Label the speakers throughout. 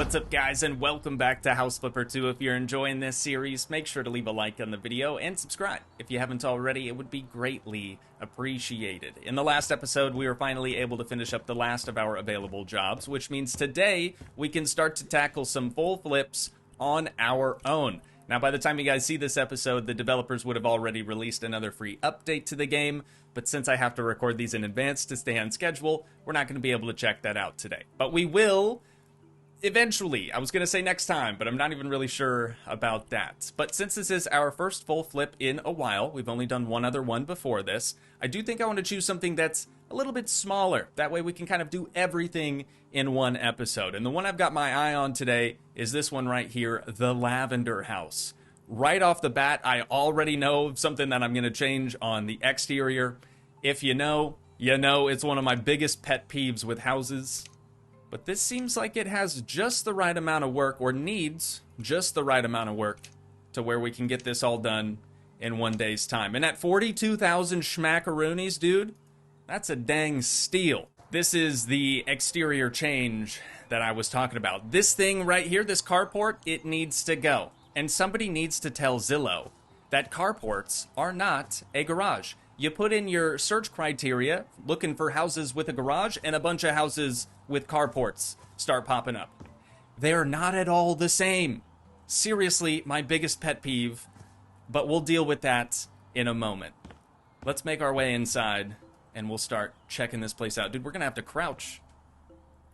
Speaker 1: What's up, guys, and welcome back to House Flipper 2. If you're enjoying this series, make sure to leave a like on the video and subscribe. If you haven't already, it would be greatly appreciated. In the last episode, we were finally able to finish up the last of our available jobs, which means today we can start to tackle some full flips on our own. Now, by the time you guys see this episode, the developers would have already released another free update to the game, but since I have to record these in advance to stay on schedule, we're not going to be able to check that out today. But we will eventually. I was going to say next time, but I'm not even really sure about that. But since this is our first full flip in a while, we've only done one other one before this, I do think I want to choose something that's a little bit smaller. That way we can kind of do everything in one episode. And the one I've got my eye on today is this one right here, the Lavender house. Right off the bat, I already know something that I'm going to change on the exterior. If you know, you know. It's one of my biggest pet peeves with houses. But this seems like it has just the right amount of work, or needs just the right amount of work, to where we can get this all done in one day's time. And at 42,000 schmackaroonies, dude, that's a dang steal. This is the exterior change that I was talking about. This thing right here, this carport, it needs to go. And somebody needs to tell Zillow that carports are not a garage. You put in your search criteria, looking for houses with a garage, and a bunch of houses with carports start popping up. They're not at all the same. Seriously, my biggest pet peeve, but we'll deal with that in a moment. Let's make our way inside, and we'll start checking this place out. Dude, we're gonna have to crouch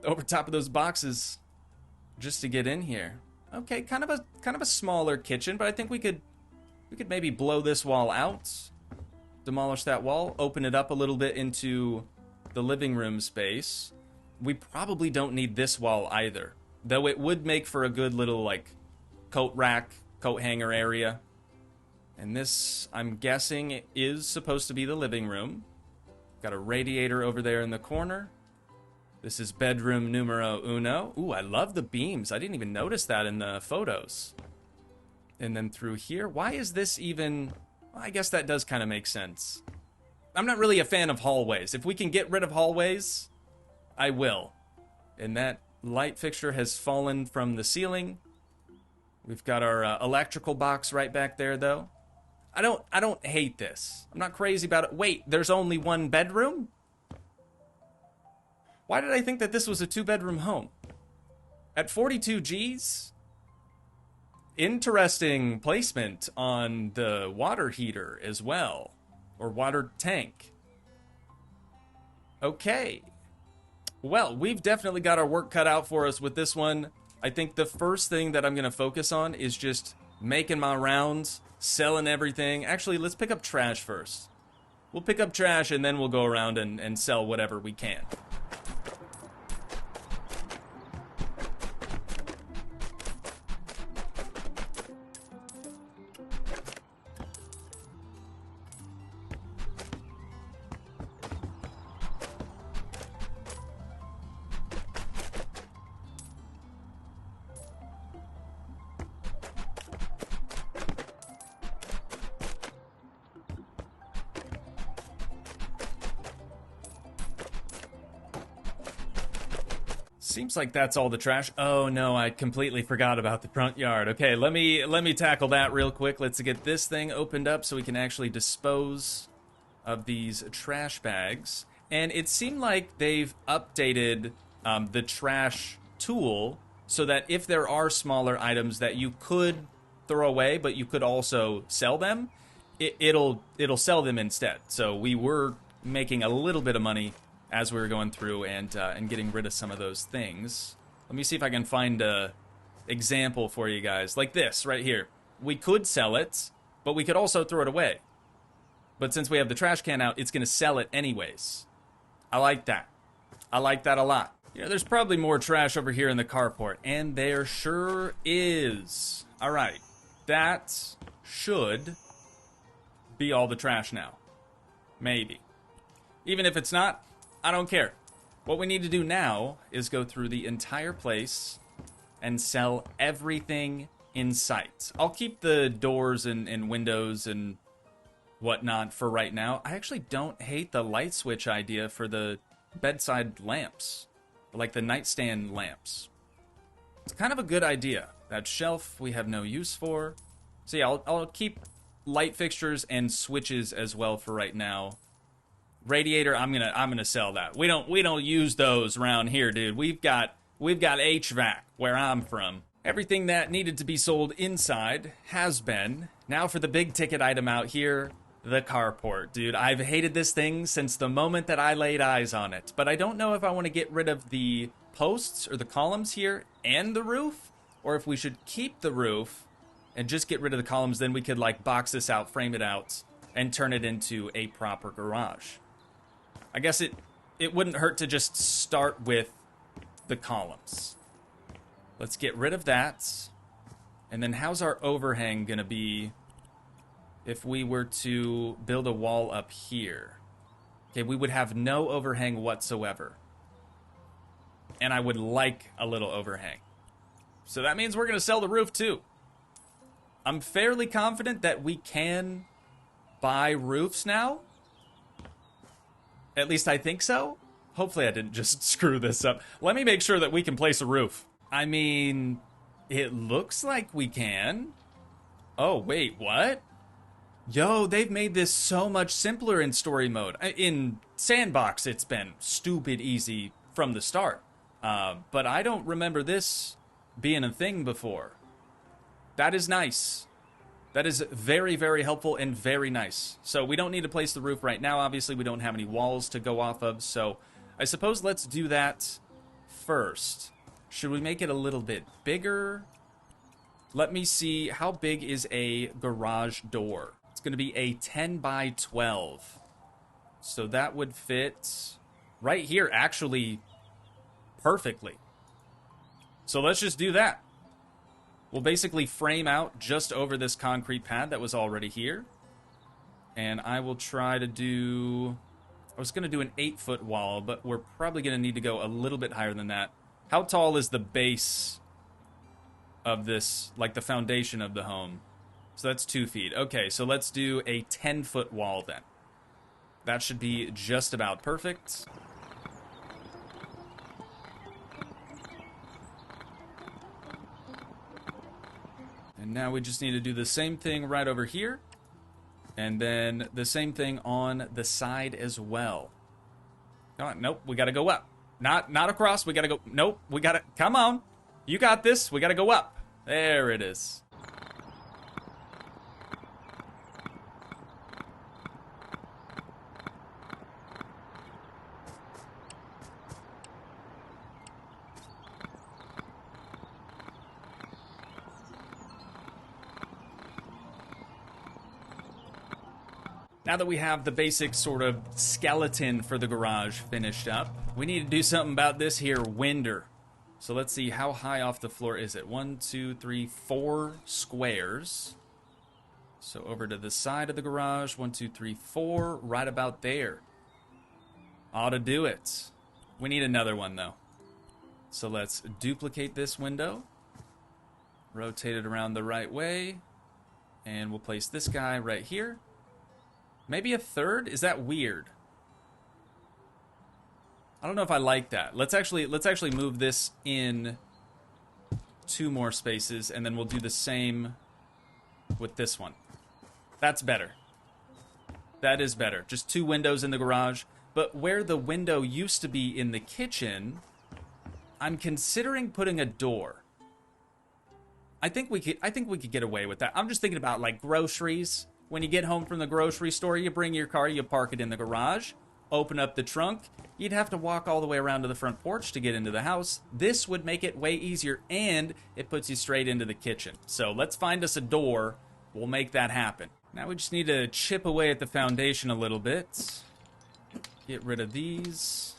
Speaker 1: over top of those boxes just to get in here. Okay, kind of a smaller kitchen, but I think we could maybe blow this wall out, demolish that wall, open it up a little bit into the living room space. We probably don't need this wall either, though it would make for a good little, like, coat rack, coat hanger area. And this, I'm guessing, is supposed to be the living room. Got a radiator over there in the corner. This is bedroom numero uno. Ooh, I love the beams. I didn't even notice that in the photos. And then through here, why is this even... Well, I guess that does kind of make sense. I'm not really a fan of hallways. If we can get rid of hallways, I will. And that light fixture has fallen from the ceiling. We've got our electrical box right back there, though. I don't hate this. I'm not crazy about it. Wait, there's only one bedroom? Why did I think that this was a two-bedroom home? At 42 G's? Interesting placement on the water heater as well. Or water tank. Okay. Well, we've definitely got our work cut out for us with this one. I think the first thing that I'm going to focus on is just making my rounds, selling everything. Actually, let's pick up trash first. We'll pick up trash and then we'll go around and sell whatever we can. Seems like that's all the trash. Oh no, I completely forgot about the front yard. Okay, let me tackle that real quick. Let's get this thing opened up so we can actually dispose of these trash bags. And it seemed like they've updated the trash tool so that if there are smaller items that you could throw away, but you could also sell them, it'll sell them instead. So we were making a little bit of money as we were going through and getting rid of some of those things. Let me see if I can find a example for you guys. Like this, right here. We could sell it, but we could also throw it away. But since we have the trash can out, it's going to sell it anyways. I like that. I like that a lot. You know, there's probably more trash over here in the carport, and there sure is. All right. That should be all the trash now. Maybe. Even if it's not, I don't care. What we need to do now is go through the entire place and sell everything in sight. I'll keep the doors and windows and whatnot for right now. I actually don't hate the light switch idea for the bedside lamps, like the nightstand lamps. It's kind of a good idea. That shelf we have no use for. So yeah, I'll keep light fixtures and switches as well for right now. Radiator, I'm gonna sell that. We don't use those around here, dude. We've got HVAC where I'm from. Everything that needed to be sold inside has been. Now for the big ticket item out here, the carport. Dude, I've hated this thing since the moment that I laid eyes on it. But I don't know if I want to get rid of the posts or the columns here and the roof, or if we should keep the roof and just get rid of the columns. Then we could like box this out, frame it out, and turn it into a proper garage. I guess it wouldn't hurt to just start with the columns. Let's get rid of that. And then how's our overhang gonna be if we were to build a wall up here? Okay, we would have no overhang whatsoever. And I would like a little overhang. So that means we're gonna sell the roof too. I'm fairly confident that we can buy roofs now. At least I think so. Hopefully I didn't just screw this up. Let me make sure that we can place a roof. I mean, it looks like we can. Oh, wait, what? Yo, they've made this so much simpler in story mode. In Sandbox, it's been stupid easy from the start. But I don't remember this being a thing before. That is nice. That is very, very helpful and very nice. So we don't need to place the roof right now. Obviously, we don't have any walls to go off of. So I suppose let's do that first. Should we make it a little bit bigger? Let me see. How big is a garage door? It's going to be a 10 by 12. So that would fit right here, actually, perfectly. So let's just do that. We'll basically frame out just over this concrete pad that was already here. And I will try to do... I was going to do an 8-foot wall, but we're probably going to need to go a little bit higher than that. How tall is the base of this, like the foundation of the home? So that's 2 feet. Okay, so let's do a 10-foot wall then. That should be just about perfect. And now we just need to do the same thing right over here. And then the same thing on the side as well. Come on, nope, we gotta go up. Not across, we gotta go, nope, we gotta, come on. You got this, we gotta go up. There it is. Now that we have the basic sort of skeleton for the garage finished up, we need to do something about this here winder. So let's see, how high off the floor is it? 1, 2, 3, 4 squares. So over to the side of the garage, 1, 2, 3, 4, right about there. Ought to do it. We need another one though. So let's duplicate this window, rotate it around the right way, and we'll place this guy right here. Maybe a third? Is that weird? I don't know if I like that. Let's actually move this in 2 more spaces, and then we'll do the same with this one. That's better. That is better. Just 2 windows in the garage. But where the window used to be in the kitchen, I'm considering putting a door. I think we could get away with that. I'm just thinking about like groceries. When you get home from the grocery store, you bring your car, you park it in the garage, open up the trunk. You'd have to walk all the way around to the front porch to get into the house. This would make it way easier, and it puts you straight into the kitchen. So let's find us a door. We'll make that happen. Now we just need to chip away at the foundation a little bit. Get rid of these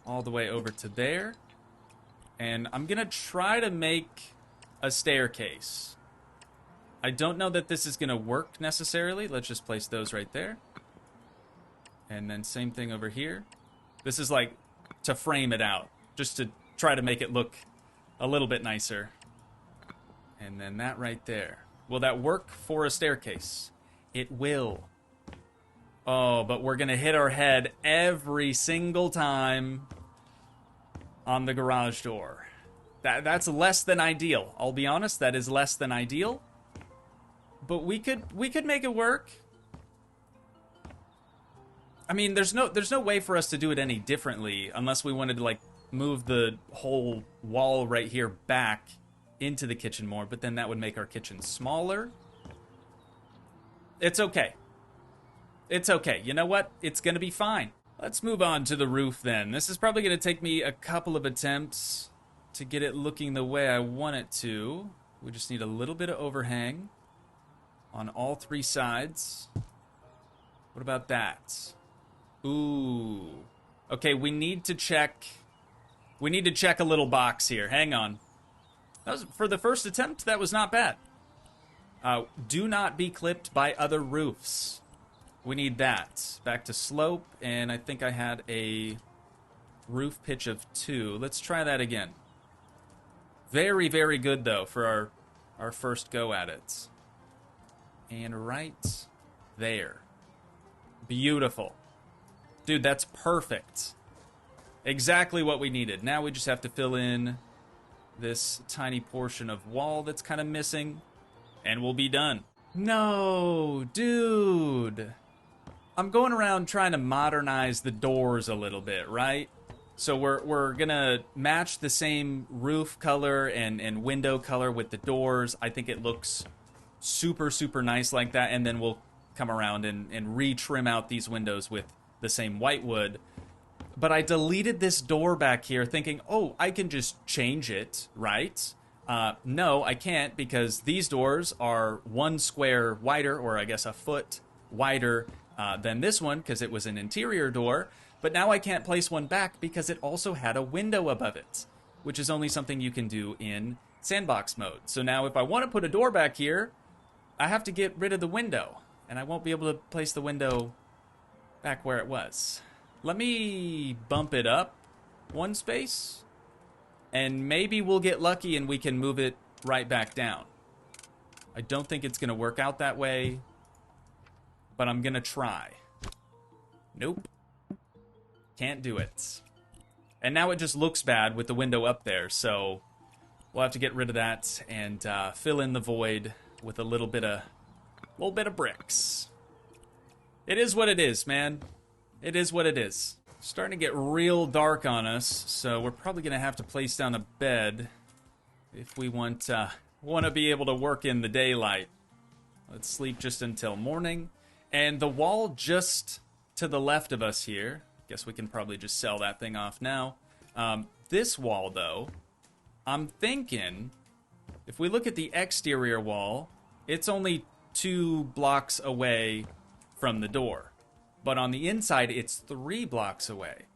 Speaker 1: all the way over to there. And I'm going to try to make a staircase. I don't know that this is going to work necessarily. Let's just place those right there. And then same thing over here. This is like to frame it out, just to try to make it look a little bit nicer. And then that right there. Will that work for a staircase? It will. Oh, but we're going to hit our head every single time on the garage door. That's less than ideal. I'll be honest, that is less than ideal. But we could make it work. I mean, there's no way for us to do it any differently unless we wanted to like move the whole wall right here back into the kitchen more, but then that would make our kitchen smaller. It's okay. It's okay. You know what? It's gonna be fine. Let's move on to the roof then. This is probably gonna take me a couple of attempts to get it looking the way I want it to. We just need a little bit of overhang on all three sides. What about that? Ooh. Okay, we need to check a little box here. Hang on. That was, for the first attempt, that was not bad. Do not be clipped by other roofs. We need that. Back to slope, and I think I had a roof pitch of 2. Let's try that again. Very, very good, though, for our first go at it. And right there. Beautiful. Dude, that's perfect. Exactly what we needed. Now we just have to fill in this tiny portion of wall that's kind of missing, and we'll be done. No, dude. I'm going around trying to modernize the doors a little bit, right? So we're gonna match the same roof color and window color with the doors. I think it looks super, super nice like that, and then we'll come around and re-trim out these windows with the same white wood. But I deleted this door back here thinking, oh, I can just change it, right? No, I can't, because these doors are 1 square wider, or I guess a foot wider than this one, because it was an interior door. But now I can't place one back because it also had a window above it, which is only something you can do in sandbox mode. So now if I want to put a door back here, I have to get rid of the window, and I won't be able to place the window back where it was. Let me bump it up 1 space, and maybe we'll get lucky and we can move it right back down. I don't think it's going to work out that way, but I'm going to try. Nope. Can't do it. And now it just looks bad with the window up there, so we'll have to get rid of that and fill in the void with a little bit of bricks. It is what it is, man. It is what it is. Starting to get real dark on us, so we're probably going to have to place down a bed if we want to be able to work in the daylight. Let's sleep just until morning. And the wall just to the left of us here, guess we can probably just sell that thing off now. This wall, though, I'm thinking, if we look at the exterior wall, it's only 2 blocks away from the door. But on the inside, it's 3 blocks away.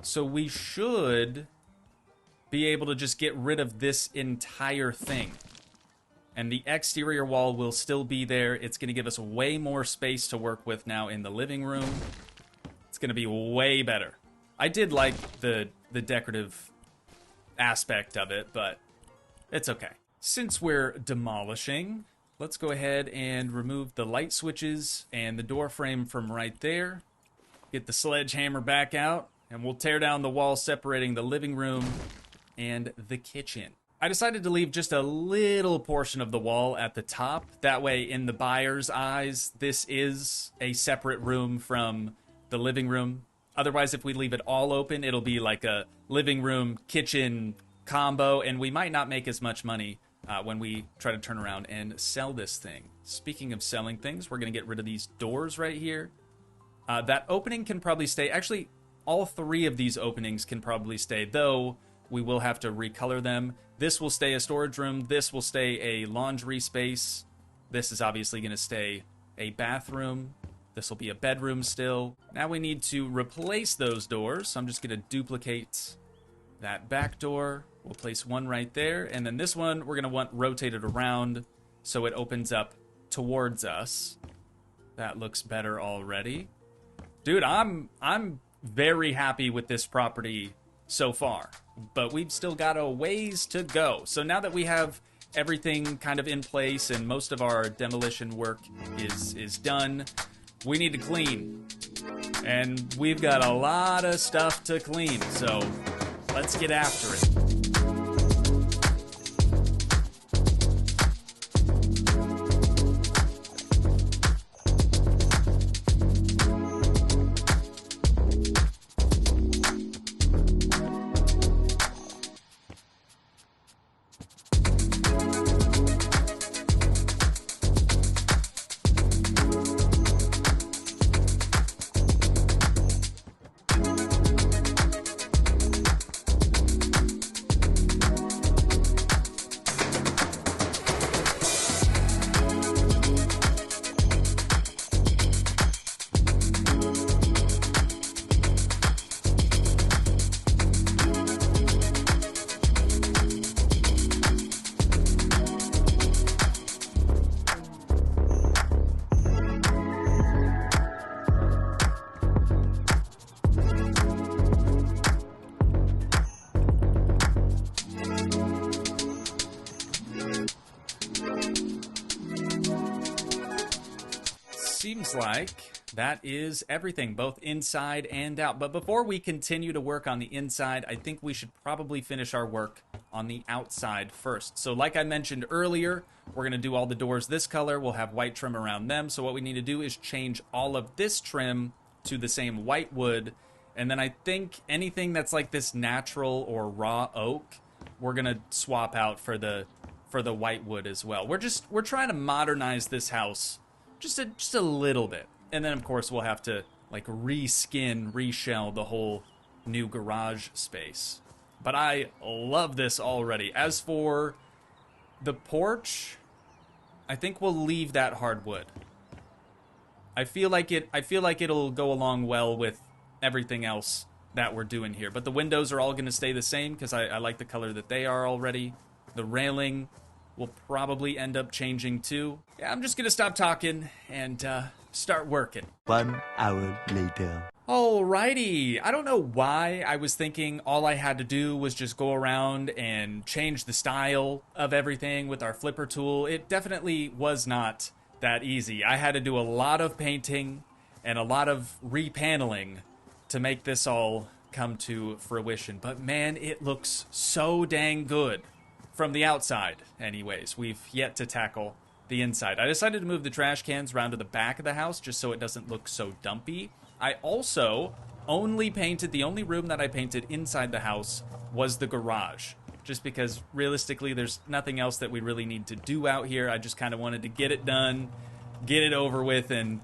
Speaker 1: So we should be able to just get rid of this entire thing. And the exterior wall will still be there. It's going to give us way more space to work with now in the living room. It's going to be way better. I did like the decorative aspect of it, but it's okay. Since we're demolishing, let's go ahead and remove the light switches and the door frame from right there. Get the sledgehammer back out, and we'll tear down the wall separating the living room and the kitchen. I decided to leave just a little portion of the wall at the top. That way, in the buyer's eyes, this is a separate room from the living room. Otherwise, if we leave it all open, it'll be like a living room, kitchen combo, and we might not make as much money when we try to turn around and sell this thing. Speaking of selling things, we're going to get rid of these doors right here. That opening can probably stay. Actually, all 3 of these openings can probably stay, though we will have to recolor them. This will stay a storage room. This will stay a laundry space. This is obviously going to stay a bathroom. This will be a bedroom still. Now we need to replace those doors, so I'm just going to duplicate that back door. We'll place one right there, and then this one we're going to want rotated around so it opens up towards us. That looks better already. Dude, I'm very happy with this property so far, but we've still got a ways to go. So now that we have everything kind of in place and most of our demolition work is done, we need to clean. And we've got a lot of stuff to clean, so let's get after it. seems like that is everything, both inside and out. But before we continue to work on the inside, I think we should probably finish our work on the outside first. So like I mentioned earlier, we're going to do all the doors this color. We'll have white trim around them. So what we need to do is change all of this trim to the same white wood. And then I think anything that's like this natural or raw oak, we're going to swap out for the white wood as well. We're trying to modernize this house just a little bit. And then of course we'll have to like reshell the whole new garage space. But I love this already. As for the porch, I think we'll leave that hardwood. I feel like it'll go along well with everything else that we're doing here. But the windows are all going to stay the same because I like the color that they are already. The railing will probably end up changing too. Yeah, I'm just going to stop talking and start working.
Speaker 2: 1 hour later.
Speaker 1: Alrighty, I don't know why I was thinking all I had to do was just go around and change the style of everything with our flipper tool. It definitely was not that easy. I had to do a lot of painting and a lot of repaneling to make this all come to fruition. But man, it looks so dang good from the outside. Anyways, we've yet to tackle the inside. I decided to move the trash cans around to the back of the house just so it doesn't look so dumpy. I also only painted, the only room that I painted inside the house was the garage. Just because realistically there's nothing else that we really need to do out here. I just kind of wanted to get it done, get it over with, and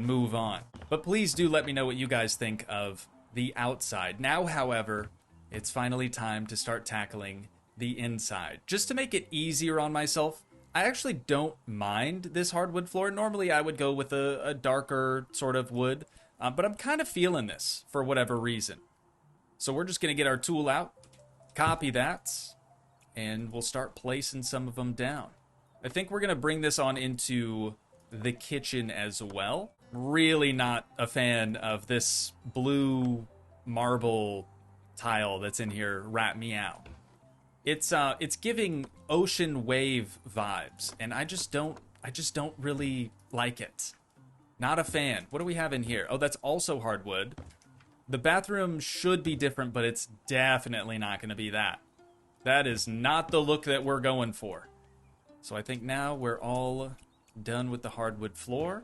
Speaker 1: move on. But please do let me know what you guys think of the outside. Now, however, it's finally time to start tackling the inside. Just to make it easier on myself, I actually don't mind this hardwood floor. Normally I would go with a darker sort of wood, but I'm kind of feeling this for whatever reason. So we're just going to get our tool out, copy that, and we'll start placing some of them down. I think we're going to bring this on into the kitchen as well. Really not a fan of this blue marble tile that's in here, rat me out. It's giving ocean wave vibes, and I just don't really like it. Not a fan. What do we have in here? Oh, that's also hardwood. The bathroom should be different, but it's definitely not going to be that. That is not the look that we're going for. So I think now we're all done with the hardwood floor.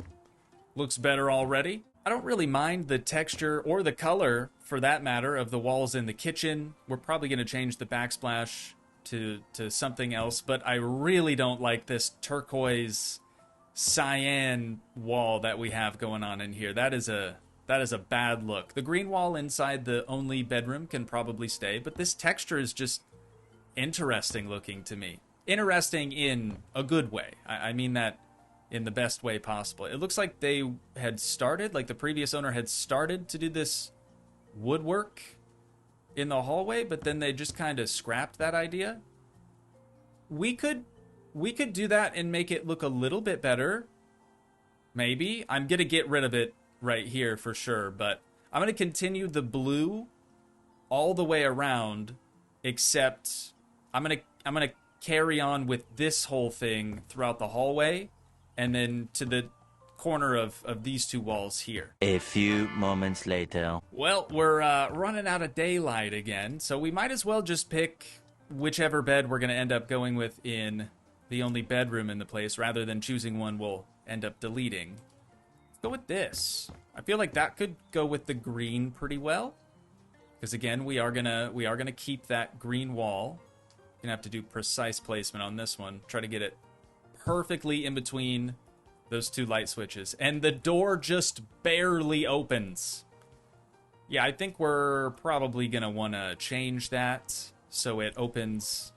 Speaker 1: Looks better already. I don't really mind the texture or the color, for that matter, of the walls in the kitchen. We're probably going to change the backsplash to something else, but I really don't like this turquoise cyan wall that we have going on in here. That is a bad look. The green wall inside the only bedroom can probably stay, but this texture is just interesting looking to me. Interesting in a good way. I mean that in the best way possible. It looks like they had started, like the previous owner had started to do this woodwork in the hallway, but then they just kind of scrapped that idea. We could do that and make it look a little bit better. Maybe. I'm going to get rid of it right here for sure, but I'm going to continue the blue all the way around, except I'm going to carry on with this whole thing throughout the hallway, and then to the corner of these two walls here.
Speaker 2: A few moments later.
Speaker 1: Well, we're running out of daylight again, so we might as well just pick whichever bed we're going to end up going with in the only bedroom in the place, rather than choosing one we'll end up deleting. Let's go with this. I feel like that could go with the green pretty well, because again, we are gonna keep that green wall. Gonna have to do precise placement on this one. Try to get it perfectly in between those two light switches. And the door just barely opens. Yeah, I think we're probably going to want to change that so it opens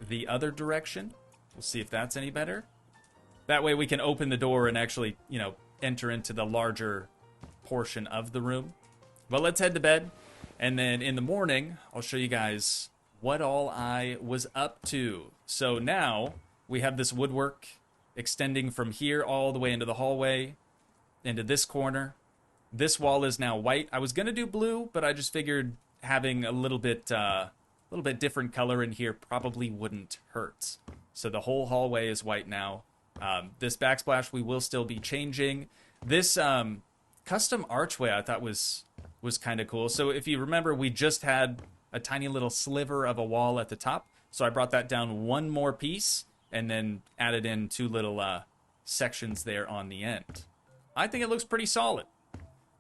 Speaker 1: the other direction. We'll see if that's any better. That way we can open the door and actually, enter into the larger portion of the room. But let's head to bed. And then in the morning, I'll show you guys what all I was up to. So now we have this woodwork extending from here all the way into the hallway, into this corner. This wall is now white. I was going to do blue, but I just figured having a little bit different color in here probably wouldn't hurt. So the whole hallway is white now. This backsplash we will still be changing. This custom archway I thought was kind of cool. So if you remember, we just had a tiny little sliver of a wall at the top. So I brought that down one more piece and then added in two little sections there on the end. I think it looks pretty solid.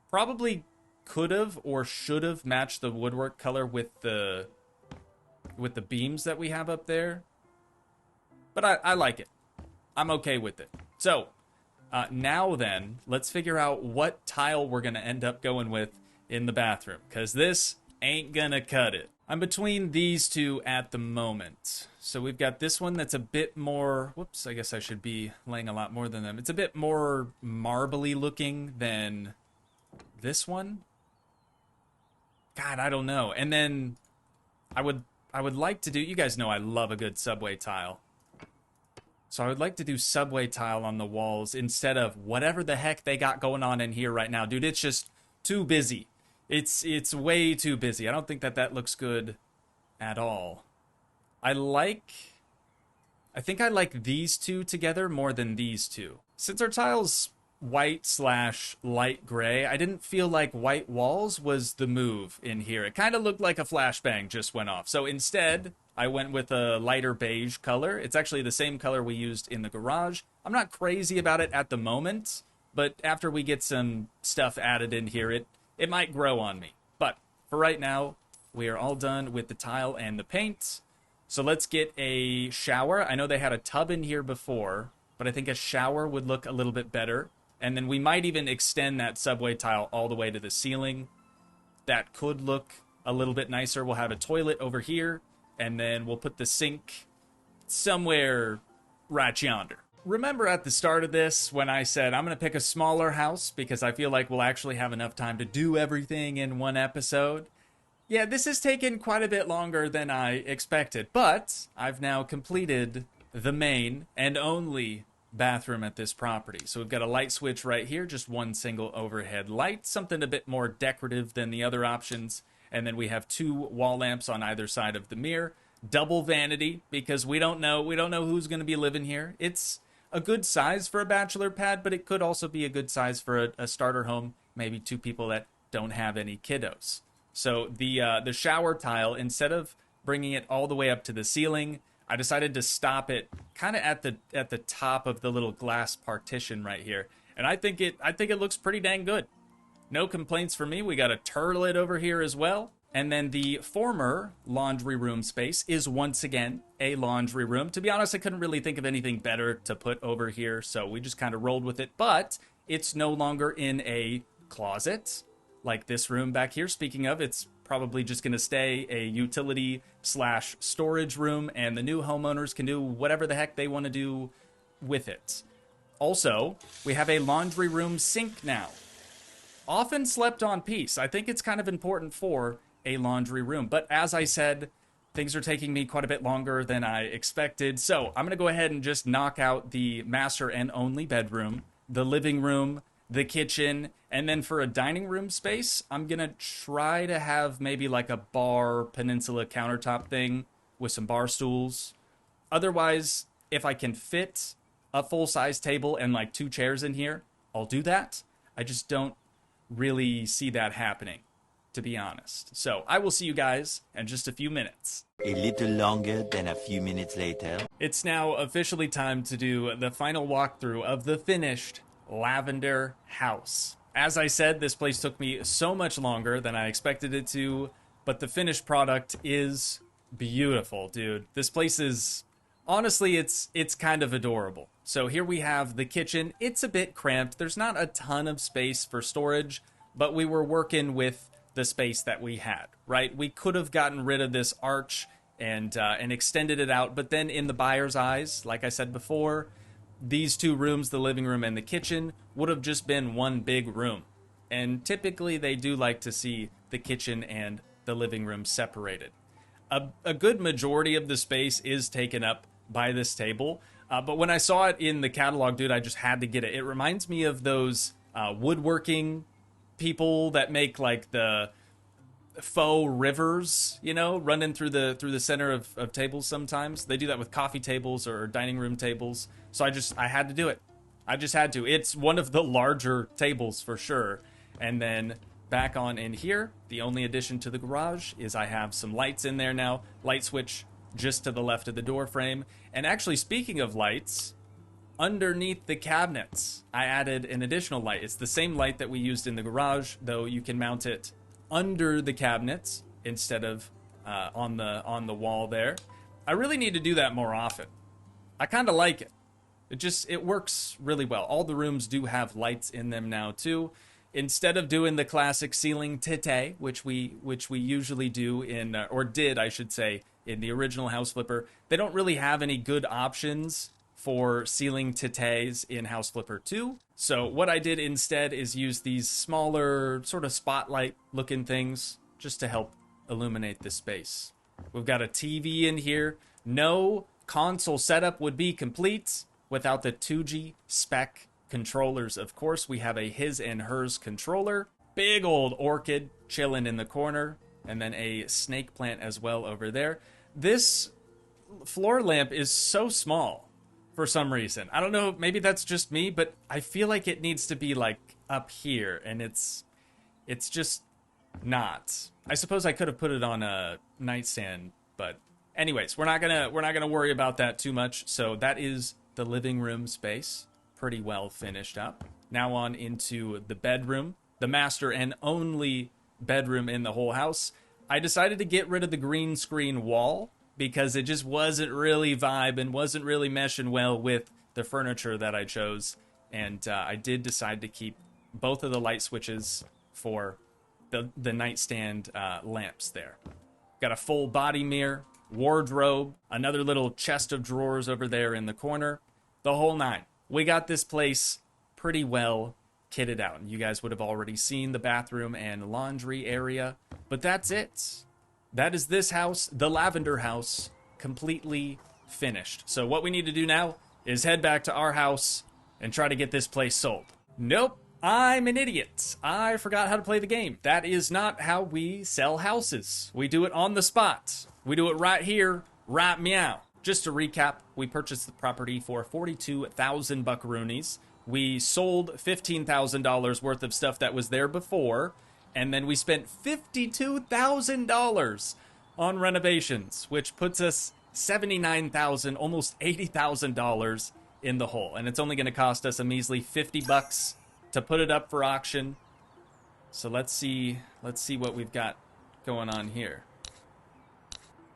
Speaker 1: Probably could have or should have matched the woodwork color with the beams that we have up there. But I like it. I'm okay with it. So now then, let's figure out what tile we're going to end up going with in the bathroom, because this ain't gonna cut it. I'm between these two at the moment. So we've got this one that's a bit more, whoops, I guess I should be laying a lot more than them. It's a bit more marbly looking than this one. God, I don't know. And then I would like to do, you guys know I love a good subway tile. So I would like to do subway tile on the walls instead of whatever the heck they got going on in here right now. Dude, it's just too busy. It's way too busy. I don't think that looks good at all. I think I like these two together more than these two. Since our tile's white/light gray, I didn't feel like white walls was the move in here. It kind of looked like a flashbang just went off. So instead, I went with a lighter beige color. It's actually the same color we used in the garage. I'm not crazy about it at the moment, but after we get some stuff added in here, it might grow on me. But for right now, we are all done with the tile and the paint. So let's get a shower. I know they had a tub in here before, but I think a shower would look a little bit better. And then we might even extend that subway tile all the way to the ceiling. That could look a little bit nicer. We'll have a toilet over here, and then we'll put the sink somewhere right yonder. Remember at the start of this when I said I'm going to pick a smaller house because I feel like we'll actually have enough time to do everything in one episode? Yeah, this has taken quite a bit longer than I expected, but I've now completed the main and only bathroom at this property. So we've got a light switch right here, just one single overhead light, something a bit more decorative than the other options. And then we have two wall lamps on either side of the mirror. Double vanity, because we don't know who's going to be living here. It's a good size for a bachelor pad, but it could also be a good size for a starter home, maybe two people that don't have any kiddos. So the shower tile, instead of bringing it all the way up to the ceiling, I decided to stop it kind of at the top of the little glass partition right here. And I think it looks pretty dang good. No complaints for me. We got a turlet over here as well. And then the former laundry room space is once again a laundry room. To be honest, I couldn't really think of anything better to put over here, so we just kind of rolled with it. But it's no longer in a closet like this room back here. Speaking of, it's probably just going to stay a utility/storage room, and the new homeowners can do whatever the heck they want to do with it. Also, we have a laundry room sink now. Often slept on piece. I think it's kind of important for a laundry room. But as I said, things are taking me quite a bit longer than I expected. So I'm going to go ahead and just knock out the master and only bedroom, the living room, the kitchen, and then for a dining room space, I'm going to try to have maybe like a bar peninsula countertop thing with some bar stools. Otherwise, if I can fit a full-size table and like two chairs in here, I'll do that. I just don't really see that happening, to be honest. So I will see you guys in just a few minutes.
Speaker 2: A little longer than a few minutes later.
Speaker 1: It's now officially time to do the final walkthrough of the finished Lavender house. As I said, this place took me so much longer than I expected it to, but the finished product is beautiful, dude. This place is, honestly, it's kind of adorable. So here we have the kitchen. It's a bit cramped. There's not a ton of space for storage, but we were working with the space that we had, right? We could have gotten rid of this arch and extended it out, but then in the buyer's eyes, like I said before, these two rooms, the living room and the kitchen, would have just been one big room. And typically they do like to see the kitchen and the living room separated. A good majority of the space is taken up by this table. But when I saw it in the catalog, dude, I just had to get it. It reminds me of those woodworking people that make like the faux rivers, you know, running through the center of tables sometimes. They do that with coffee tables or dining room tables. So I had to do it. I just had to. It's one of the larger tables for sure. And then back on in here, the only addition to the garage is I have some lights in there now. Light switch just to the left of the door frame. And actually, speaking of lights, underneath the cabinets, I added an additional light. It's the same light that we used in the garage, though you can mount it under the cabinets instead of on the wall there. I really need to do that more often. I kind of like it. It works really well. All the rooms do have lights in them now too. Instead of doing the classic ceiling tete, which we usually do in, or did I should say, in the original House Flipper, they don't really have any good options for ceiling tetes in House Flipper 2. So what I did instead is use these smaller sort of spotlight looking things just to help illuminate the space. We've got a TV in here. No console setup would be complete without the Toogii spec controllers. Of course, we have a his and hers controller. Big old orchid chilling in the corner. And then a snake plant as well over there. This floor lamp is so small for some reason. I don't know, maybe that's just me, but I feel like it needs to be like up here, and it's just not. I suppose I could have put it on a nightstand, but anyways, we're not gonna worry about that too much. So that is the living room space, pretty well finished up. Now on into the bedroom, the master and only bedroom in the whole house. I decided to get rid of the green screen wall because it just wasn't really vibing, wasn't really meshing well with the furniture that I chose. And I did decide to keep both of the light switches for the nightstand lamps there. Got a full body mirror, wardrobe, another little chest of drawers over there in the corner, the whole nine. We got this place pretty well kitted out. And you guys would have already seen the bathroom and laundry area, but that's it. That is this house, the Lavender house, completely finished. So what we need to do now is head back to our house and try to get this place sold. Nope, I'm an idiot. I forgot how to play the game. That is not how we sell houses. We do it on the spot. We do it right here, right meow. Just to recap, we purchased the property for 42,000 buckaroonies. We sold $15,000 worth of stuff that was there before, and then we spent $52,000 on renovations, which puts us $79,000, almost $80,000 in the hole. And it's only going to cost us a measly $50 to put it up for auction. So let's see what we've got going on here.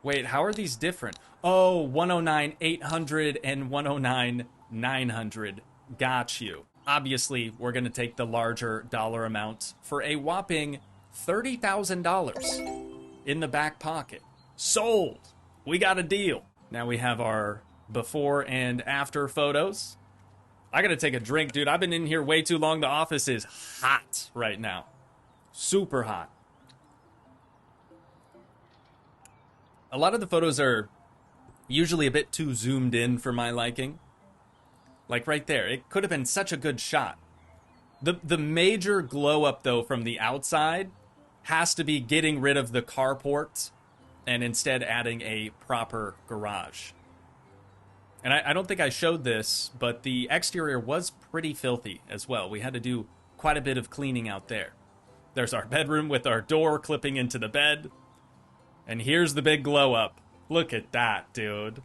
Speaker 1: Wait, how are these different? Oh, 109,800 and 109,900. Got you. Obviously, we're going to take the larger dollar amount for a whopping $30,000 in the back pocket. Sold. We got a deal. Now we have our before and after photos. I got to take a drink, dude. I've been in here way too long. The office is hot right now. Super hot. A lot of the photos are usually a bit too zoomed in for my liking. Like right there, it could have been such a good shot. The major glow up though from the outside has to be getting rid of the carport and instead adding a proper garage. And I don't think I showed this, but the exterior was pretty filthy as well. We had to do quite a bit of cleaning out there. There's our bedroom with our door clipping into the bed. And here's the big glow up. Look at that, dude.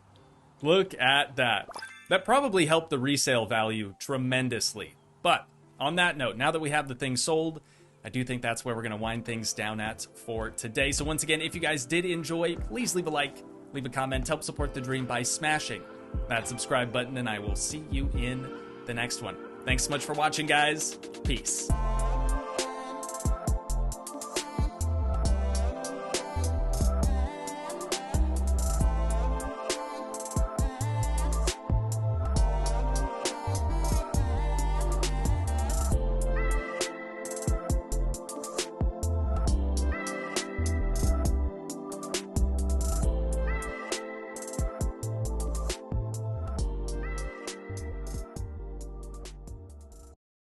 Speaker 1: Look at that. That probably helped the resale value tremendously. But on that note, now that we have the thing sold, I do think that's where we're going to wind things down at for today. So once again, if you guys did enjoy, please leave a like, leave a comment, help support the dream by smashing that subscribe button, and I will see you in the next one. Thanks so much for watching, guys. Peace.